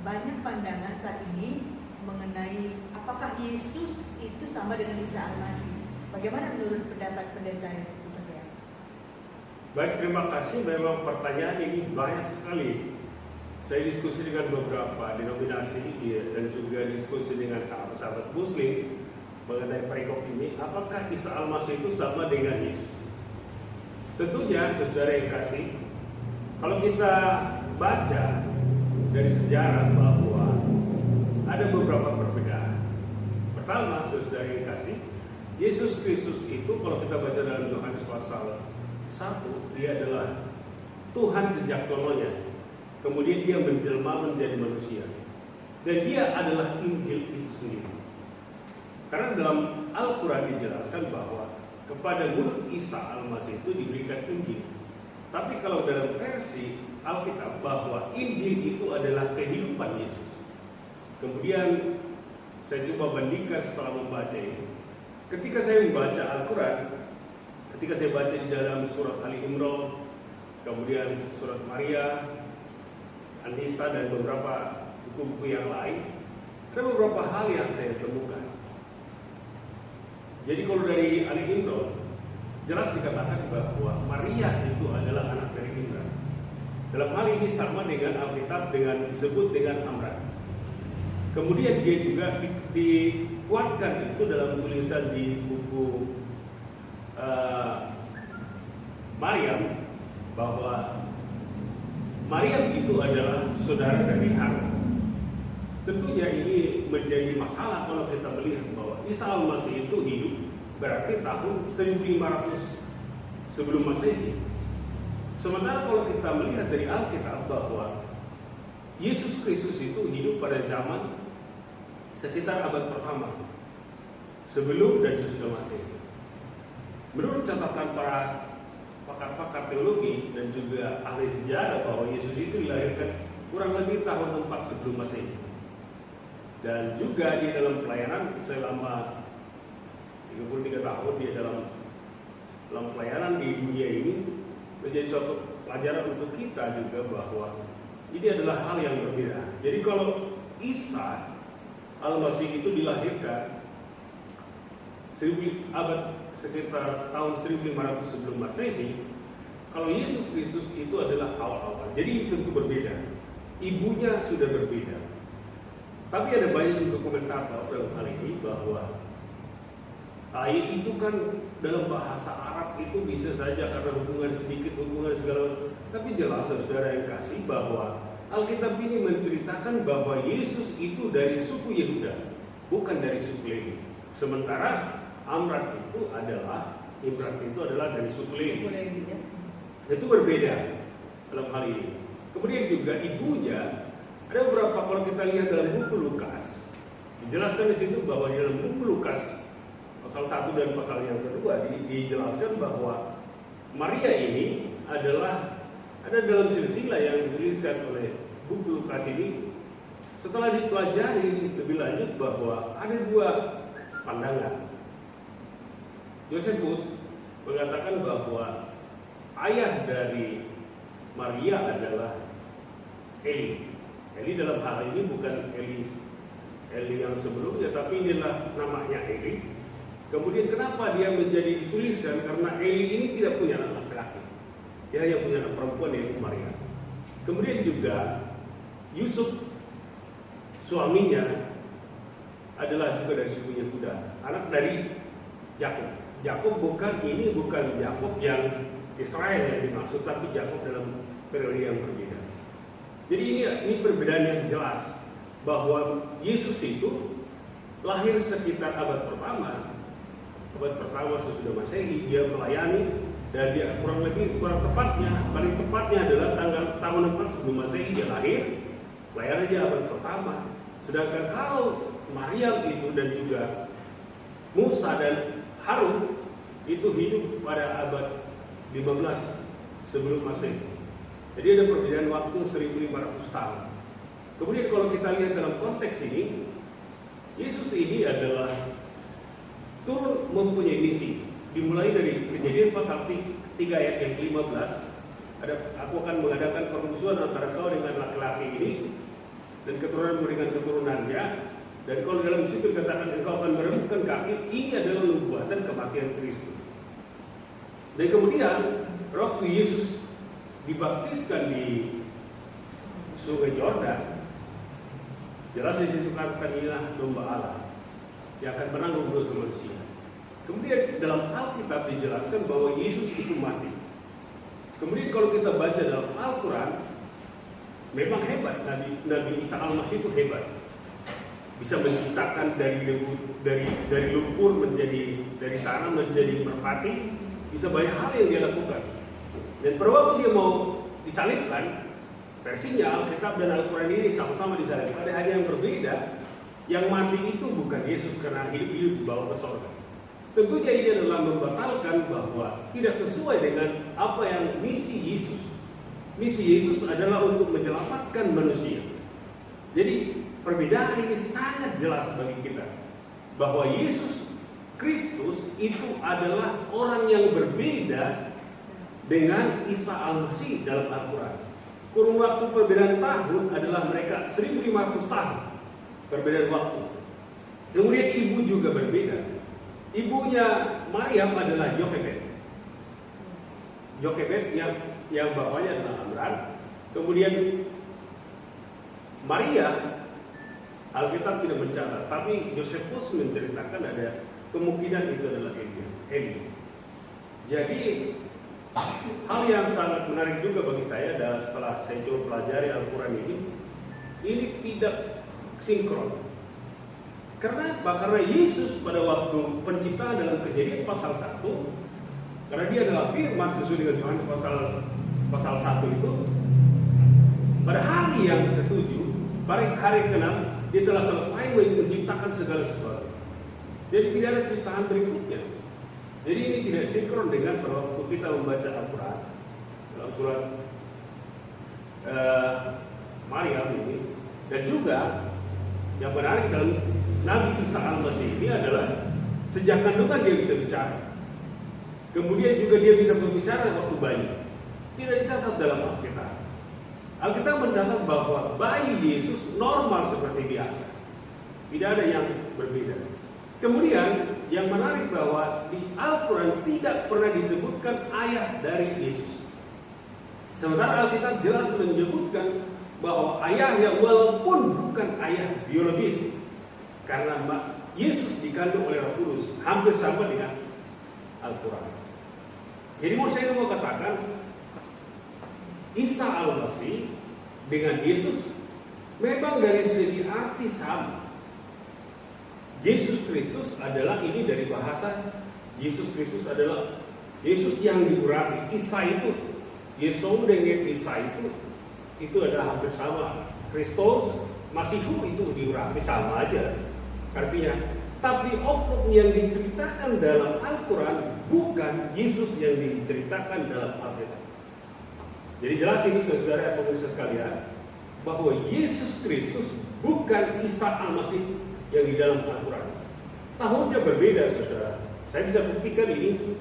banyak pandangan saat ini mengenai apakah Yesus itu sama dengan Isa Al-Masih. Bagaimana menurut pendapat pendeta itu? Baik, terima kasih. Memang pertanyaan ini banyak sekali. Saya diskusi dengan beberapa denominasi dan juga diskusi dengan sahabat-sahabat Muslim mengenai perikop ini. Apakah Isa Al-Masih itu sama dengan Yesus? Tentunya, saudara yang kasih, kalau kita baca dari sejarah bahwa ada beberapa perbedaan. Pertama, saudara yang kasih, Yesus Kristus itu kalau kita baca dalam Yohanes pasal 1, dia adalah Tuhan sejak sononya. Kemudian dia menjelma menjadi manusia. Dan dia adalah Injil itu sendiri. Karena dalam Al-Quran dijelaskan bahwa kepada mulut Isa Al-Masih itu diberikan Injil. Tapi kalau dalam versi Alkitab bahwa Injil itu adalah kehidupan Yesus. Kemudian saya coba bandingkan setelah membaca ini. Ketika saya membaca Al-Quran, ketika saya baca di dalam surat Ali Imran, kemudian surat Maria, An-Nisa dan beberapa buku-buku yang lain, ada beberapa hal yang saya temukan. Jadi kalau dari Ali Imran, jelas dikatakan bahwa Maria itu adalah anak dari Imran. Dalam hal ini sama dengan Alkitab dengan disebut dengan Amran. Kemudian dia juga dikuatkan itu dalam tulisan di buku Maryam bahwa Maryam itu adalah saudara dari Harun. Tentunya ini menjadi masalah kalau kita melihat bahwa Isa Al-Masih itu hidup berarti tahun 1500 sebelum Masehi. Sementara kalau kita melihat dari Alkitab bahwa Yesus Kristus itu hidup pada zaman sekitar abad pertama sebelum dan sesudah Masehi. Menurut catatan para pakar-pakar teologi dan juga ahli sejarah bahwa Yesus itu dilahirkan kurang lebih tahun 4 sebelum Masehi. Dan juga di dalam pelayanan selama 33 tahun dia dalam pelayanan di dunia ini menjadi suatu pelajaran untuk kita juga bahwa ini adalah hal yang berbeda. Jadi kalau Isa Al-Masih itu dilahirkan sekitar tahun 1500 sebelum Masehi, kalau Yesus Kristus itu adalah awal-awal. Jadi tentu berbeda. Ibunya sudah berbeda. Tapi ada banyak juga komentator dalam hal ini bahwa ayat itu kan dalam bahasa Arab itu bisa saja karena hubungan sedikit, hubungan segala. Tapi jelas saudara yang kasih bahwa Alkitab ini menceritakan bahwa Yesus itu dari suku Yehuda, bukan dari suku Lewi. Sementara Imran itu adalah dari suku Lewi. Itu berbeda dalam hal ini. Kemudian juga ibunya, ada beberapa kalau kita lihat dalam buku Lukas, dijelaskan di situ bahwa di dalam buku Lukas pasal 1 dan pasal yang kedua dijelaskan bahwa Maria ini ada dalam silsilah yang dituliskan oleh buku Lukas ini. Setelah dipelajari lebih lanjut bahwa ada dua pandangan. Yosefus mengatakan bahwa ayah dari Maria adalah Eli. Eli dalam hal ini bukan Eli yang sebelumnya, tapi inilah namanya Eli. Kemudian kenapa dia menjadi dituliskan? Karena Eli ini tidak punya anak laki-laki. Dia yang punya anak perempuan yaitu Maria. Kemudian juga Yusuf suaminya adalah juga dari suku Yehuda, anak dari Yakub. Yakub bukan Yakub yang Israel yang dimaksud, tapi Yakub dalam periode yang berbeda. Jadi ini perbedaan yang jelas bahwa Yesus itu lahir sekitar abad pertama sesudah Masehi. Dia melayani dan dia paling tepatnya adalah tahun 4 sebelum Masehi dia lahir. Pelayanan dia abad pertama. Sedangkan kalau Maryam itu dan juga Musa dan Harun itu hidup pada abad 15 sebelum Masehi. Jadi ada perbedaan waktu 1500 tahun. Kemudian kalau kita lihat dalam konteks ini, Yesus ini adalah turun mempunyai misi. Dimulai dari Kejadian pasal 3 ayat yang ke-15. Aku akan mengadakan permusuhan antara kau dengan laki-laki ini dan keturunanmu dengan keturunannya. Dan kalau dalam situ dikatakan engkau akan meremukkan kaki, ini adalah nubuatan kematian Kristus. Dan kemudian waktu Yesus dibaptiskan di Sungai Yordan, jelas di situ katakan inilah domba Allah yang akan menanggung dosa manusia. Kemudian dalam Alkitab dijelaskan bahwa Yesus itu mati. Kemudian kalau kita baca dalam Al-Quran, memang hebat Nabi Isa Al-Masih itu hebat. Bisa menciptakan dari lumpur menjadi, dari tanah menjadi merpati, bisa banyak hal yang dia lakukan. Dan pada waktu dia mau disalibkan, versinya Alkitab dan Al-Quran ini sama-sama disalibkan. Ada hanya yang berbeda. Yang mati itu bukan Yesus karena hidup dibawa ke surga. Tentunya ini adalah membatalkan bahwa tidak sesuai dengan apa yang misi Yesus. Misi Yesus adalah untuk menyelamatkan manusia. Jadi perbedaan ini sangat jelas bagi kita bahwa Yesus Kristus itu adalah orang yang berbeda dengan Isa Al-Masih dalam Al-Quran. Kurun waktu perbedaan tahun adalah mereka 1500 tahun perbedaan waktu. Kemudian ibu juga berbeda. Ibunya Maryam adalah Yokebed. Yokebed yang bapaknya adalah Amram. Kemudian Maria, Alkitab tidak mencatat, tapi Yosefus menceritakan ada kemungkinan itu adalah Eli. Jadi hal yang sangat menarik juga bagi saya adalah setelah saya coba pelajari Al-Quran ini tidak sinkron. Karena Yesus pada waktu penciptaan dalam Kejadian pasal 1, karena dia adalah firman sesuai dengan Yohanes pasal 1 itu, pada hari yang ke-7, pada hari ke-6, dia telah selesai menciptakan segala sesuatu. Jadi tidak ada ciptaan berikutnya. Jadi ini tidak sinkron dengan pada waktu kita membaca Al-Quran dalam surat Maryam ini. Dan juga yang menarik dalam Nabi Isa Al-Masih ini adalah sejak kandungan dia bisa bicara. Kemudian juga dia bisa berbicara waktu bayi. Tidak dicatat dalam Alkitab. Alkitab mencatat bahwa bayi Yesus normal seperti biasa. Tidak ada yang berbeda. Kemudian yang menarik bahwa di Al-Quran tidak pernah disebutkan ayah dari Yesus. Sementara Alkitab jelas menyebutkan bahwa ayahnya walaupun bukan ayah biologis, karena Yesus dikandung oleh Roh Kudus, hampir sama dengan Al-Quran. Jadi saya mau katakan Isa Al-Masih dengan Yesus memang dari segi arti sama. Yesus Kristus adalah, ini dari bahasa Yesus Kristus adalah Yesus yang diurapi. Isa itu, Yesus dengan Isa itu adalah hampir sama. Kristus, Masihu itu diurapi sama aja artinya. Tapi oknum yang diceritakan dalam Al-Quran bukan Yesus yang diceritakan dalam Alkitab. Jadi jelas ini saudara pemirsa sekalian, bahwa Yesus Kristus bukan Isa Al-Masih yang di dalam Al-Quran. Tahunnya berbeda saudara. Saya bisa buktikan ini,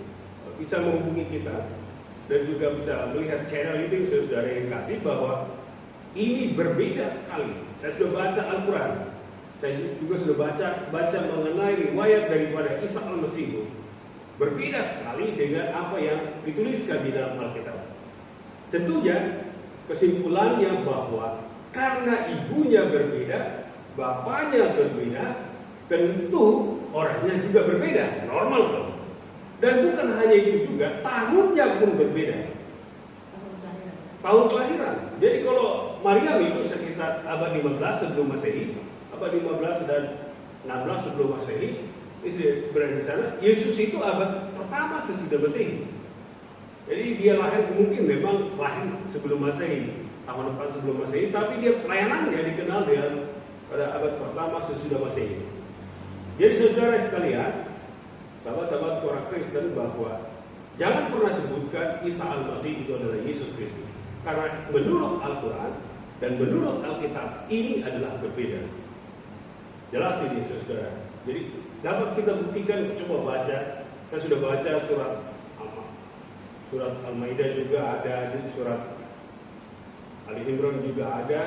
bisa menghubungi kita dan juga bisa melihat channel itu saudara yang kasih bahwa ini berbeda sekali. Saya sudah baca Al-Quran. Saya juga sudah baca mengenai riwayat daripada Isa Al-Masih itu. Berbeda sekali dengan apa yang dituliskan di dalam Alkitab. Tentunya kesimpulannya bahwa karena ibunya berbeda, bapaknya berbeda, tentu orangnya juga berbeda, normal dong. Dan bukan hanya itu juga, tahunnya pun berbeda. Tahun kelahiran. Jadi kalau Maryam itu sekitar abad 15 sebelum Masehi, abad 15 dan 16 sebelum Masehi, berada di sana. Yesus itu abad pertama sesudah Masehi. Jadi dia lahir mungkin memang lahir sebelum Masehi, tahun depan sebelum Masehi, tapi dia pelayanannya dikenal dengan pada abad pertama sesudah Masehi. Jadi saudara sekalian, sahabat-sahabat orang Kristen, bahwa jangan pernah sebutkan Isa Al-Masih itu adalah Yesus Kristus. Karena menurut Al-Quran dan menurut Alkitab ini adalah berbeda. Jelas ini saudara. Jadi dapat kita buktikan, coba baca. Kita sudah baca surat Al-Maidah juga ada, surat Ali Imran juga ada,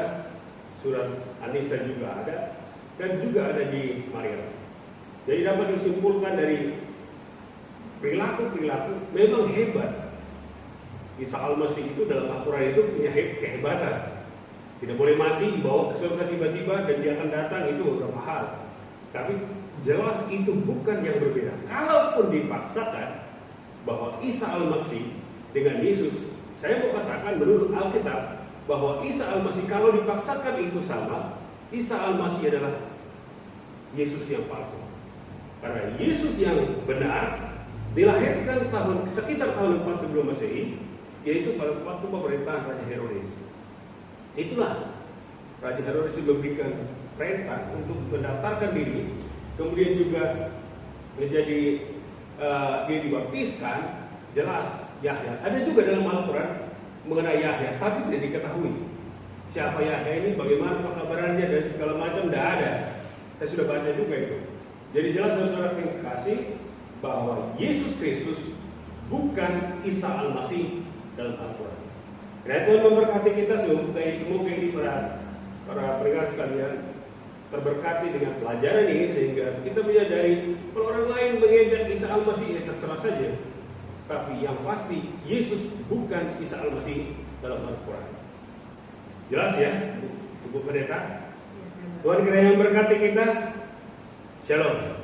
surat An-Nisa juga ada, dan juga ada di Maryam. Jadi dapat disimpulkan dari perilaku-perilaku memang hebat. Isa Al-Masih itu dalam Al-Quran itu punya kehebatan. Tidak boleh mati, dibawa ke surga tiba-tiba dan dia akan datang, itu beberapa hal. Tapi jelas itu bukan yang berbeda. Kalaupun dipaksakan bahwa Isa Al-Masih dengan Yesus, saya mau katakan menurut Alkitab bahwa Isa Al-Masih kalau dipaksakan itu sama, Isa Al-Masih adalah Yesus yang palsu. Karena Yesus yang benar dilahirkan sekitar tahun 4 sebelum Masehi, yaitu pada waktu pemerintahan Raja Herodes. Itulah Raja Herodes memberikan perintah untuk mendaftarkan diri, kemudian juga menjadi dia dibaptiskan. Jelas Yahya ada juga dalam Al-Quran mengenai Yahya, tapi tidak diketahui siapa Yahya ini, bagaimana pekabarannya dan segala macam, tidak ada. Saya sudah baca juga itu. Jadi jelas saudara yang kasih bahwa Yesus Kristus bukan Isa Al-Masih dalam Al-Quran. Karena Tuhan memberkati kita, semoga ini para pendengar sekalian terberkati dengan pelajaran ini, sehingga kita menyadari kalau orang lain mengejek Isa Al-Masih, ya terserah saja. Tapi yang pasti Yesus bukan Isa Al-Masih dalam Al-Quran. Jelas ya, Ibu Pendeta? Tuhan kiranya memberkati kita. Shalom.